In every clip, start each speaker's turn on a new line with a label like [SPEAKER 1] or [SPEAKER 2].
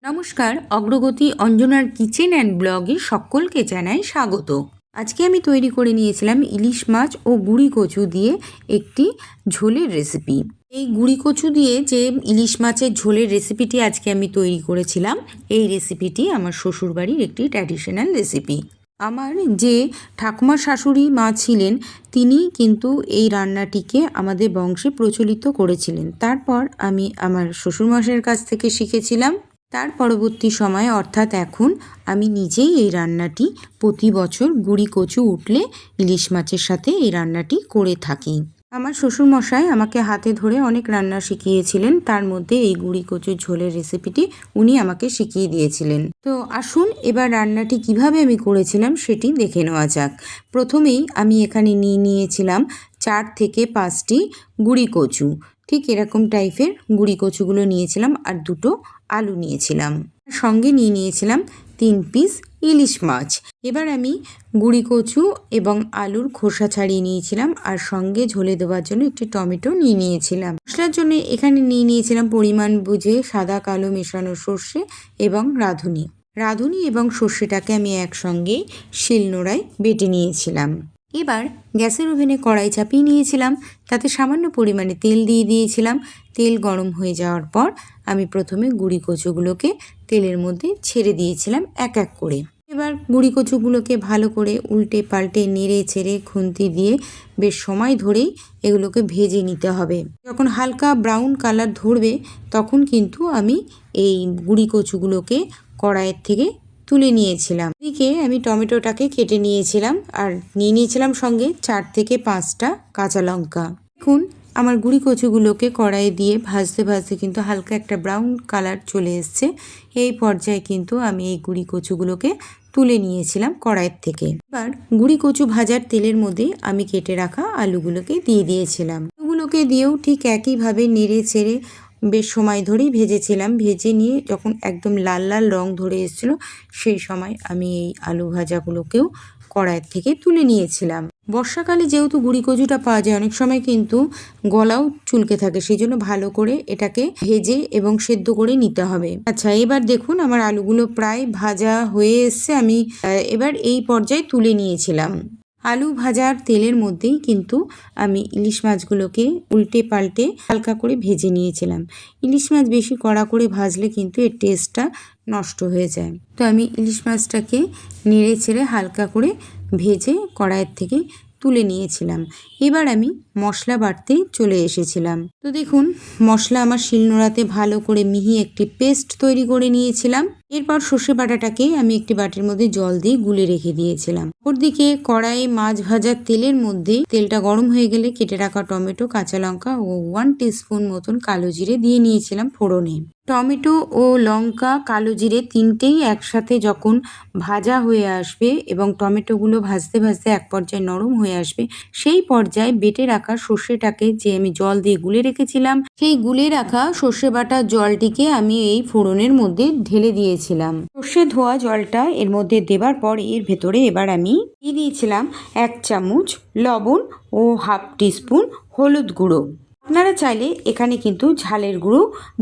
[SPEAKER 1] নমস্কার, অগ্রগতি অঞ্জনার kitchen and ব্লগে সকলকে জানাই স্বাগত। আজকে আমি তৈরি করে নিয়েছিলাম ইলিশ মাছ ও গুঁড়ি কচু দিয়ে একটি ঝোলের রেসিপি। এই গুঁড়ি কচু দিয়ে যে ইলিশ মাছের ঝোলের রেসিপিটি আজকে আমি তৈরি করেছিলাম, এই রেসিপিটি আমার শ্বশুরবাড়ির একটি ট্র্যাডিশনাল রেসিপি। আমার যে ঠাকুমা শাশুড়ি মা ছিলেন, তিনি কিন্তু এই রান্নাটিকে আমাদের বংশে প্রচলিত করেছিলেন। তারপর আমি আমার শ্বশুরমশাইয়ের কাছ থেকে শিখেছিলাম। তার পরবর্তী সময়ে অর্থাৎ এখন আমি নিজেই এই রান্নাটি প্রতি বছর গুঁড়ি কচু উঠলে ইলিশ মাছের সাথে এই রান্নাটি করে থাকি। আমার শ্বশুরমশাই আমাকে হাতে ধরে অনেক রান্না শিখিয়েছিলেন, তার মধ্যে এই গুঁড়ি কচুর ঝোলের রেসিপিটি উনি আমাকে শিখিয়ে দিয়েছিলেন। তো আসুন এবার রান্নাটি কিভাবে আমি করেছিলাম সেটি দেখে নেওয়া যাক। প্রথমেই আমি এখানে নিয়েছিলাম 4 থেকে 5টি গুঁড়ি কচু। ঠিক এরকম টাইপের গুঁড়ি কচুগুলো নিয়েছিলাম, আর 2টো আলু নিয়েছিলাম। সঙ্গে নিয়েছিলাম 3 পিস ইলিশ মাছ। এবার আমি গুঁড়ি কচু এবং আলুর খোসা ছাড়িয়ে নিয়েছিলাম, আর সঙ্গে ঝোলে দেওয়ার জন্য একটি টমেটো নিয়েছিলাম। মশলার জন্য এখানে নিয়েছিলাম পরিমাণ বুঝে সাদা কালো মেশানো সর্ষে এবং রাঁধুনি এবং সর্ষেটাকে আমি একসঙ্গে শিলনোড়ায় বেটে নিয়েছিলাম। এবার গ্যাসের ওভেনে কড়াই চাপিয়ে নিয়েছিলাম, তাতে সামান্য পরিমাণে তেল দিয়ে দিয়েছিলাম। তেল গরম হয়ে যাওয়ার পর আমি প্রথমে গুঁড়ি কচুগুলোকে তেলের মধ্যে ছেড়ে দিয়েছিলাম এক এক করে। এবার গুঁড়ি কচুগুলোকে ভালো করে উল্টে পাল্টে নেড়ে ছেড়ে খুন্তি দিয়ে বেশ সময় ধরেই এগুলোকে ভেজে নিতে হবে। যখন হালকা ব্রাউন কালার ধরবে তখন কিন্তু আমি এই গুঁড়ি কচুগুলোকে কড়াইয়ের থেকে তুলে নিয়েছিলাম। এদিকে আমি টমেটোটাকে কেটে নিয়েছিলাম, আর নিয়েছিলাম সঙ্গে 4 থেকে 5টা কাঁচা লঙ্কা। দেখুন আমার গুঁড়ি কচুগুলোকে কড়াইয়ে দিয়ে ভাজতে ভাজতে কিন্তু হালকা একটা ব্রাউন কালার চলে এসছে। এই পর্যায়ে কিন্তু আমি এই গুঁড়ি কচুগুলোকে তুলে নিয়েছিলাম কড়াইয়ের থেকে। এবার গুঁড়ি কচু ভাজার তেলের মধ্যে আমি কেটে রাখা আলুগুলোকে দিয়ে দিয়েছিলাম। আলুগুলোকে দিয়েও ঠিক একইভাবে নেড়ে ছেড়ে বেশ সময় ধরেই ভেজেছিলাম। ভেজে নিয়ে যখন একদম লাল লাল রং ধরে এসেছিলো, সেই সময় আমি এই আলু ভাজাগুলোকেও কড়াইয়ের থেকে তুলে নিয়েছিলাম। বর্ষাকালে যেহেতু গুঁড়ি কচুটা পাওয়া যায়, অনেক সময় কিন্তু গলাও চুলকে থাকে, সেই জন্য ভালো করে এটাকে ভেজে এবং সেদ্ধ করে নিতে হবে। আচ্ছা, এবার দেখুন আমার আলুগুলো প্রায় ভাজা হয়ে এসছে। আমি এবার এই পর্যায়ে তুলে নিয়েছিলাম। আলু ভাজার তেলের মধ্যেই কিন্তু আমি ইলিশ মাছগুলোকে উল্টে পাল্টে হালকা করে ভেজে নিয়েছিলাম। ইলিশ মাছ বেশি কড়া করে ভাজলে কিন্তু এর টেস্টটা নষ্ট হয়ে যায়। তো আমি ইলিশ মাছটাকে নেড়ে ছেড়ে হালকা করে ভেজে কড়াইয়ের থেকে তুলে নিয়েছিলাম। এবার আমি মশলা বাটতে চলে এসেছিলাম। তো দেখুন মশলা আমার শিলনোড়াতে ভালো করে মিহি একটি পেস্ট তৈরি করে নিয়েছিলাম। এরপর সর্ষে বাটাটাকে আমি একটি বাটির মধ্যে জল দিয়ে গুলে রেখে দিয়েছিলাম। অপরদিকে কড়াইয়ে মাছ ভাজার তেলের মধ্যে তেলটা গরম হয়ে গেলে কেটে রাখা টমেটো, কাঁচা লঙ্কা ও 1 টিস্পুন মতন কালো জিরে দিয়ে নিয়েছিলাম ফোড়নে। টমেটো ও লঙ্কা, কালো জিরে তিনটেই একসাথে যখন ভাজা হয়ে আসবে এবং টমেটোগুলো ভাজতে ভাজতে এক পর্যায়ে নরম হয়ে আসবে, সেই পর্যায়ে বেটে রাখা সর্ষেটাকে যে আমি জল দিয়ে গুলে রেখেছিলাম, সেই গুলে রাখা সর্ষে বাটা জলটিকে আমি এই ফোড়নের মধ্যে ঢেলে দিয়েছিলাম। সর্ষে ধোয়া জলটা এর মধ্যে দেবার পর এর ভেতরে এবার আমি দিয়ে দিয়েছিলাম 1 চামচ লবণ ও 1/2 টিস্পুন হলুদ গুঁড়ো। আপনারা চাইলে এখানে কিন্তু ঝালের গুঁড়ো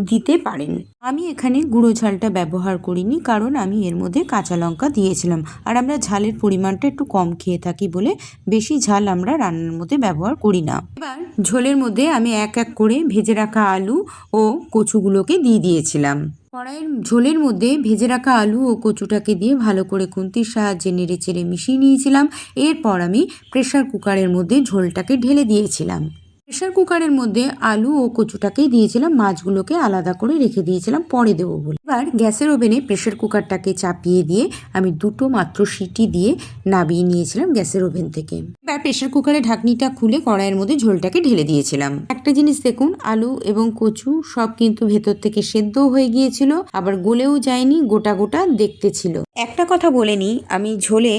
[SPEAKER 1] দিতে পারেন। আমি এখানে গুঁড়ো ঝালটা ব্যবহার করিনি, কারণ আমি এর মধ্যে কাঁচা লঙ্কা দিয়েছিলাম, আর আমরা ঝালের পরিমাণটা একটু কম খেয়ে থাকি বলে বেশি ঝাল আমরা রান্নার মধ্যে ব্যবহার করি না। এবার ঝোলের মধ্যে আমি এক এক করে ভেজে রাখা আলু ও কচুগুলোকে দিয়ে দিয়েছিলাম। কড়াইয়ের ঝোলের মধ্যে ভেজে রাখা আলু ও কচুটাকে দিয়ে ভালো করে খুন্তির সাহায্যে নেড়ে চেড়ে মিশিয়ে নিয়েছিলাম। এরপর আমি প্রেসার কুকারের মধ্যে ঝোলটাকে ঢেলে দিয়েছিলাম। প্রেসার কুকারের মধ্যে আলু ও কচুটাকেই দিয়েছিলাম, মাছগুলোকে আলাদা করে রেখে দিয়েছিলাম পরে দেবো বলে। এবার গ্যাসের ওভেনে প্রেসার কুকারটাকে চাপিয়ে দিয়ে আমি 2টো মাত্র সিটি দিয়ে নামিয়ে নিয়েছিলাম গ্যাসের ওভেন থেকে। এবার প্রেসার কুকারের ঢাকনিটা খুলে কড়াইয়ের মধ্যে ঝোলটাকে ঢেলে দিয়েছিলাম। একটা জিনিস দেখুন, আলু এবং কচু সব কিন্তু ভেতর থেকে সেদ্ধও হয়ে গিয়েছিল, আবার গলেও যায়নি, গোটা গোটা দেখতে ছিল। একটা কথা বলে নিই, আমি ঝোলে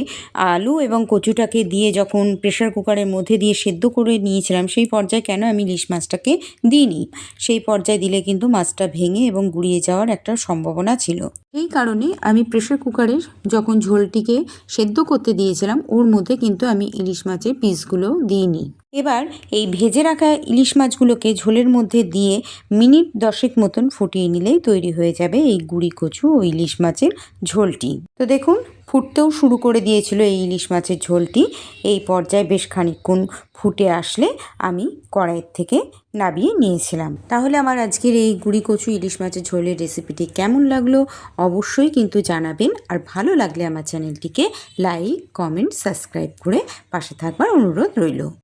[SPEAKER 1] আলু এবং কচুটাকে দিয়ে যখন প্রেসার কুকারের মধ্যে দিয়ে সেদ্ধ করে নিয়েছিলাম, সেই পর্যায়ে কেন আমি ইলিশ মাছটাকে দিইনি। সেই পর্যায়ে দিলে কিন্তু মাছটা ভেঙে এবং গুঁড়িয়ে যাওয়ার একটা সম্ভাবনা ছিল। এই কারণে আমি প্রেসার কুকারের যখন ঝোলটিকে সেদ্ধ করতে দিয়েছিলাম, ওর মধ্যে কিন্তু আমি ইলিশ মাছের পিসগুলো দিইনি। এবার এই ভেজে রাখা ইলিশ মাছগুলোকে ঝোলের মধ্যে দিয়ে মিনিট 10 মতন ফুটিয়ে নিলেই তৈরি হয়ে যাবে এই গুঁড়ি কচু ও ইলিশ মাছের ঝোলটি। তো দেখুন ফুটতেও শুরু করে দিয়েছিল এই ইলিশ মাছের ঝোলটি। এই পর্যায়ে বেশ খানিকক্ষণ ফুটে আসলে আমি কড়াইয়ের থেকে নামিয়ে নিয়েছিলাম। তাহলে আমার আজকের এই গুঁড়ি কচু ইলিশ মাছের ঝোলের রেসিপিটি কেমন লাগলো অবশ্যই কিন্তু জানাবেন। আর ভালো লাগলে আমার চ্যানেলটিকে লাইক, কমেন্ট, সাবস্ক্রাইব করে পাশে থাকবার অনুরোধ রইল।